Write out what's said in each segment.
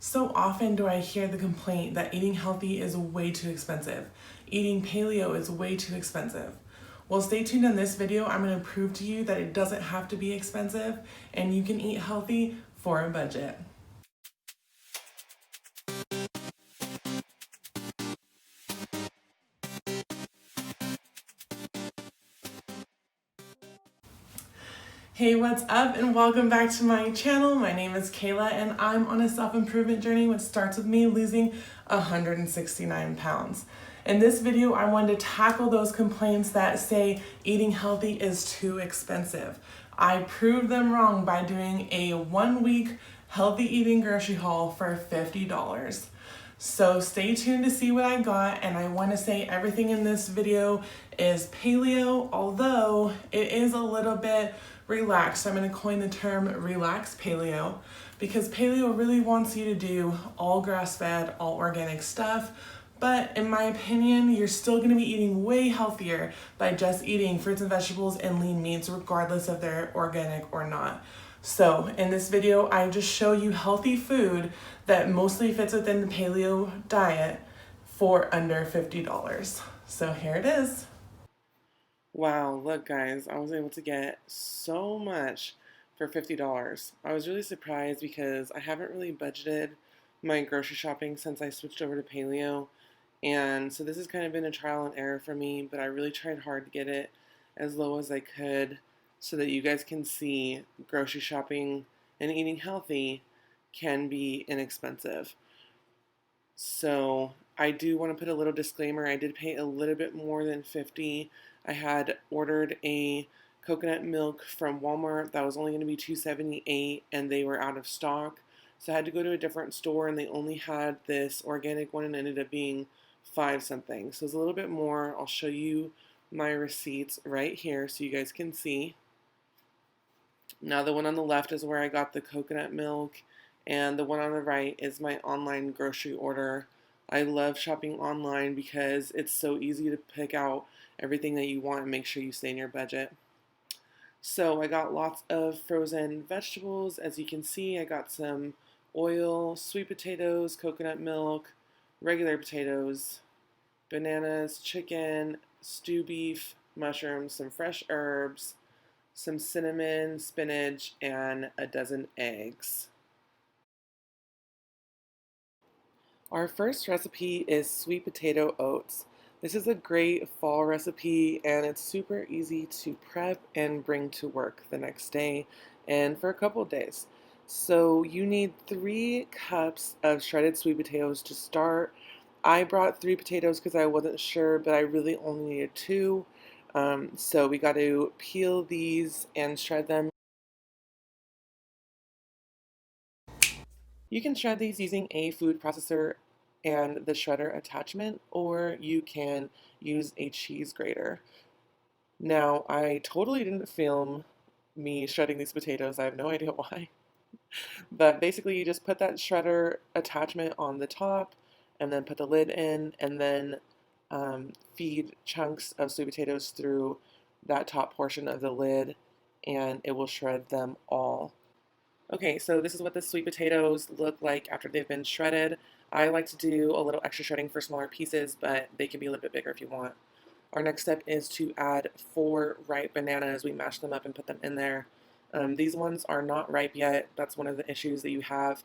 So often do I hear the complaint that eating healthy is way too expensive. Eating paleo is way too expensive. Well, stay tuned in this video. I'm going to prove to you that it doesn't have to be expensive and you can eat healthy for a budget. Hey, what's up and welcome back to my channel. My name is Kayla and I'm on a self-improvement journey which starts with me losing 169 pounds. In this video, I wanted to tackle those complaints that say eating healthy is too expensive. I proved them wrong by doing a 1-week healthy eating grocery haul for $50. So stay tuned to see what I got, and I want to say everything in this video is paleo, although it is a little bit relaxed. I'm going to coin the term relaxed paleo because paleo really wants you to do all grass-fed, all organic stuff. But in my opinion, you're still going to be eating way healthier by just eating fruits and vegetables and lean meats, regardless if they're organic or not. So in this video, I just show you healthy food that mostly fits within the paleo diet for under $50. So here it is. Wow, look guys, I was able to get so much for $50. I was really surprised because I haven't really budgeted my grocery shopping since I switched over to paleo. And so this has kind of been a trial and error for me, but I really tried hard to get it as low as I could so that you guys can see grocery shopping and eating healthy can be inexpensive. So I do want to put a little disclaimer. I did pay a little bit more than $50. I had ordered a coconut milk from Walmart that was only going to be $2.78 and they were out of stock. So I had to go to a different store and they only had this organic one and ended up being $5 something. So it's a little bit more. I'll show you my receipts right here so you guys can see. Now the one on the left is where I got the coconut milk, and the one on the right is my online grocery order. I love shopping online because it's so easy to pick out everything that you want and make sure you stay in your budget. So I got lots of frozen vegetables. As you can see, I got some oil, sweet potatoes, coconut milk, regular potatoes, bananas, chicken, stew beef, mushrooms, some fresh herbs, some cinnamon, spinach, and a dozen eggs. Our first recipe is sweet potato oats. This is a great fall recipe and it's super easy to prep and bring to work the next day and for a couple of days. So you need 3 cups of shredded sweet potatoes to start. I brought 3 potatoes because I wasn't sure, but I really only needed 2. So we got to peel these and shred them. You can shred these using a food processor and the shredder attachment, or you can use a cheese grater. Now, I totally didn't film me shredding these potatoes. I have no idea why. But basically, you just put that shredder attachment on the top and then put the lid in and then feed chunks of sweet potatoes through that top portion of the lid and it will shred them all. Okay, so this is what the sweet potatoes look like after they've been shredded. I like to do a little extra shredding for smaller pieces, but they can be a little bit bigger if you want. Our next step is to add 4 ripe bananas. We mash them up and put them in there. These ones are not ripe yet. That's one of the issues that you have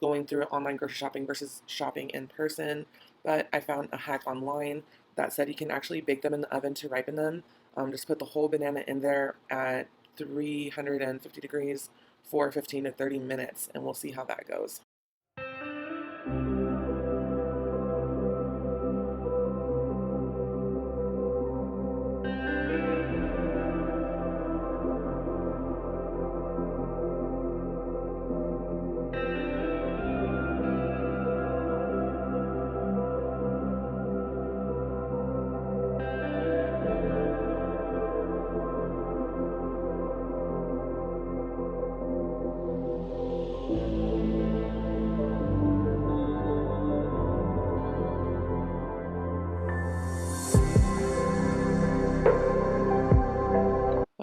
going through online grocery shopping versus shopping in person. But I found a hack online that said you can actually bake them in the oven to ripen them. Just put the whole banana in there at 350 degrees for 15 to 30 minutes, and we'll see how that goes.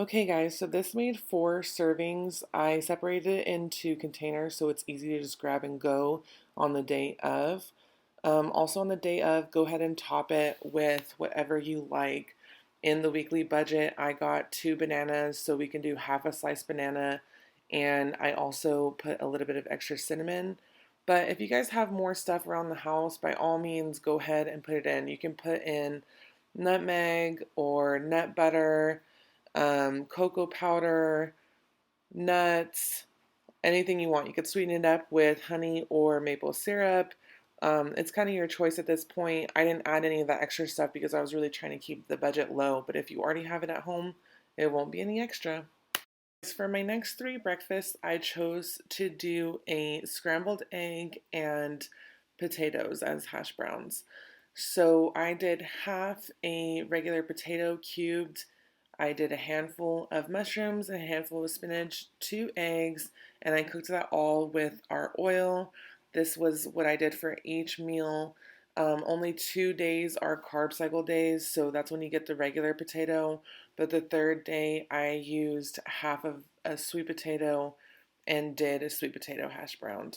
Okay guys, so this made 4 servings. I separated it into containers so it's easy to just grab and go on the day of. Also on the day of, go ahead and top it with whatever you like. In the weekly budget, I got 2 bananas so we can do half a sliced banana, and I also put a little bit of extra cinnamon. But if you guys have more stuff around the house, by all means go ahead and put it in. You can put in nutmeg or nut butter, cocoa powder, nuts, anything you want. You could sweeten it up with honey or maple syrup. It's kind of your choice at this point. I didn't add any of that extra stuff because I was really trying to keep the budget low, but if you already have it at home, it won't be any extra. For my next 3 breakfasts, I chose to do a scrambled egg and potatoes as hash browns. So I did half a regular potato cubed. I did a handful of mushrooms, a handful of spinach, 2 eggs, and I cooked that all with our oil. This was what I did for each meal. Only 2 days are carb cycle days, so that's when you get the regular potato. But the third day, I used half of a sweet potato and did a sweet potato hash brown.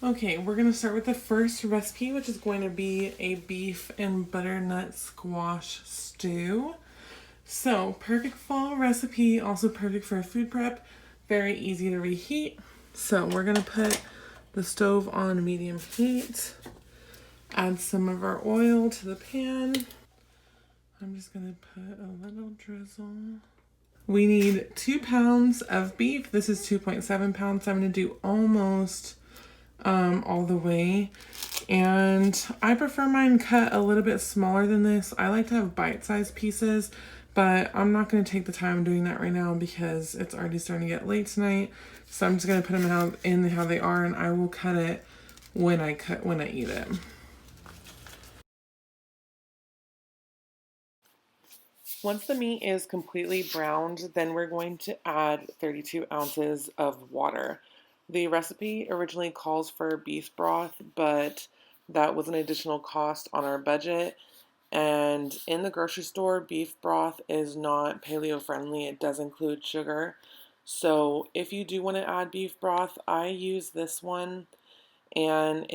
Okay, we're going to start with the first recipe, which is going to be a beef and butternut squash stew. So, perfect fall recipe, also perfect for a food prep, very easy to reheat. So, we're going to put the stove on medium heat, add some of our oil to the pan. I'm just going to put a little drizzle. We need 2 pounds of beef. This is 2.7 pounds. So I'm going to do almost all the way, and I prefer mine cut a little bit smaller than this. I like to have bite-sized pieces, but I'm not going to take the time doing that right now because it's already starting to get late tonight. So I'm just going to put them in how they are, and I will cut it when I eat it. Once the meat is completely browned, then we're going to add 32 ounces of water. The recipe originally calls for beef broth, but that was an additional cost on our budget. And in the grocery store, beef broth is not paleo friendly. It does include sugar. So if you do want to add beef broth, I use this one, and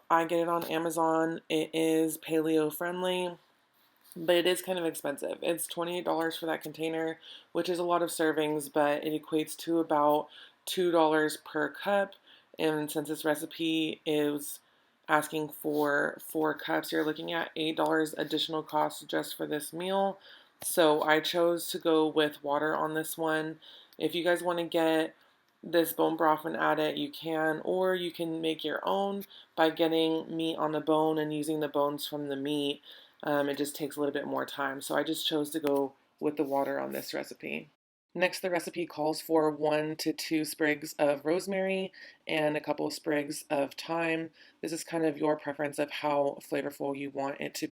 I get it on Amazon. It is paleo friendly, but it is kind of expensive. It's $28 for that container, which is a lot of servings, but it equates to about $2 per cup. And since this recipe is asking for 4 cups, you're looking at $8 additional cost just for this meal. So I chose to go with water on this one. If you guys want to get this bone broth and add it, you can, or you can make your own by getting meat on the bone and using the bones from the meat. It just takes a little bit more time. So I just chose to go with the water on this recipe. Next, the recipe calls for 1 to 2 sprigs of rosemary and a couple of sprigs of thyme. This is kind of your preference of how flavorful you want it to be.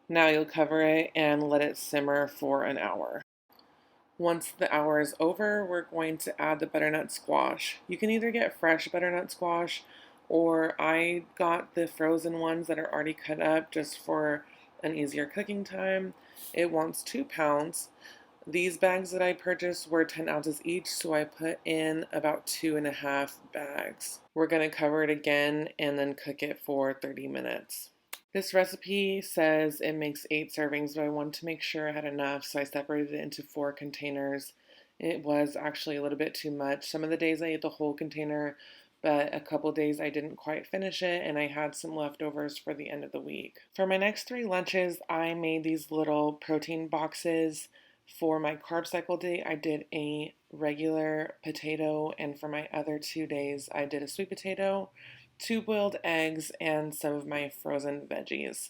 Now you'll cover it and let it simmer for an hour. Once the hour is over, we're going to add the butternut squash. You can either get fresh butternut squash, or I got the frozen ones that are already cut up just for an easier cooking time. It wants 2 pounds. These bags that I purchased were 10 ounces each, so I put in about 2.5 bags. We're going to cover it again and then cook it for 30 minutes. This recipe says it makes 8 servings, but I wanted to make sure I had enough, so I separated it into 4 containers. It was actually a little bit too much. Some of the days I ate the whole container, but a couple days I didn't quite finish it, and I had some leftovers for the end of the week. For my next 3 lunches, I made these little protein boxes. For my carb cycle day, I did a regular potato, and for my other 2 days, I did a sweet potato, 2 boiled eggs, and some of my frozen veggies.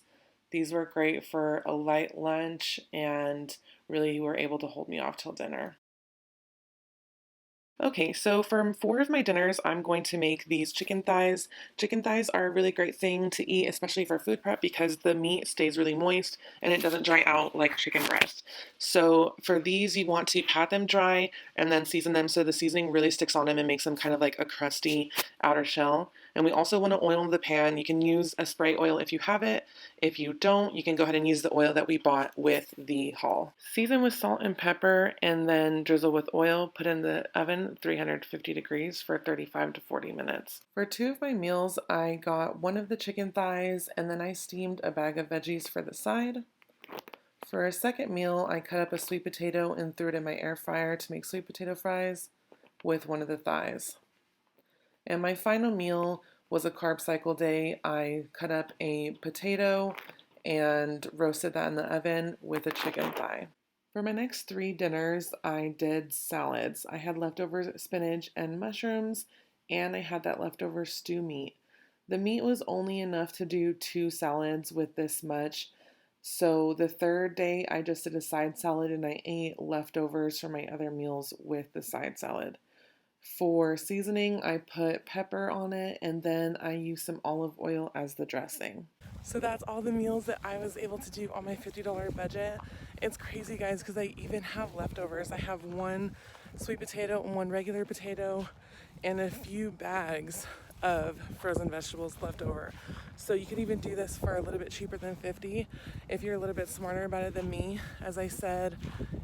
These were great for a light lunch and really were able to hold me off till dinner. Okay, so for 4 of my dinners, I'm going to make these chicken thighs. Chicken thighs are a really great thing to eat, especially for food prep, because the meat stays really moist and it doesn't dry out like chicken breast. So for these, you want to pat them dry and then season them so the seasoning really sticks on them and makes them kind of like a crusty outer shell. And we also want to oil the pan. You can use a spray oil if you have it. If you don't, you can go ahead and use the oil that we bought with the haul. Season with salt and pepper and then drizzle with oil. Put in the oven 350 degrees for 35 to 40 minutes. For 2 of my meals, I got one of the chicken thighs and then I steamed a bag of veggies for the side. For a second meal, I cut up a sweet potato and threw it in my air fryer to make sweet potato fries with one of the thighs. And my final meal was a carb cycle day. I cut up a potato and roasted that in the oven with a chicken thigh. For my next 3 dinners, I did salads. I had leftover spinach and mushrooms, and I had that leftover stew meat. The meat was only enough to do 2 salads with this much. So the third day, I just did a side salad and I ate leftovers from my other meals with the side salad. For seasoning, I put pepper on it and then I used some olive oil as the dressing. So that's all the meals that I was able to do on my $50 budget. It's crazy, guys, because I even have leftovers. I have 1 sweet potato and 1 regular potato and a few bags of frozen vegetables left over. So you can even do this for a little bit cheaper than $50 if you're a little bit smarter about it than me. As I said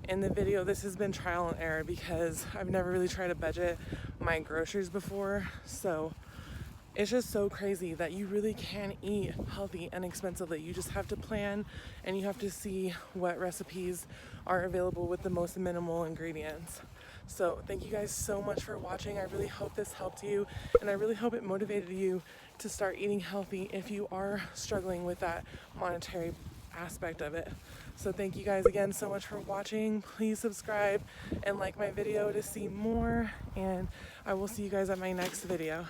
in the video, this has been trial and error because I've never really tried to budget my groceries before. So it's just so crazy that you really can eat healthy and inexpensively. You just have to plan and you have to see what recipes are available with the most minimal ingredients. So thank you guys so much for watching. I really hope this helped you and I really hope it motivated you to start eating healthy if you are struggling with that monetary aspect of it. So thank you guys again so much for watching. Please subscribe and like my video to see more, and I will see you guys at my next video.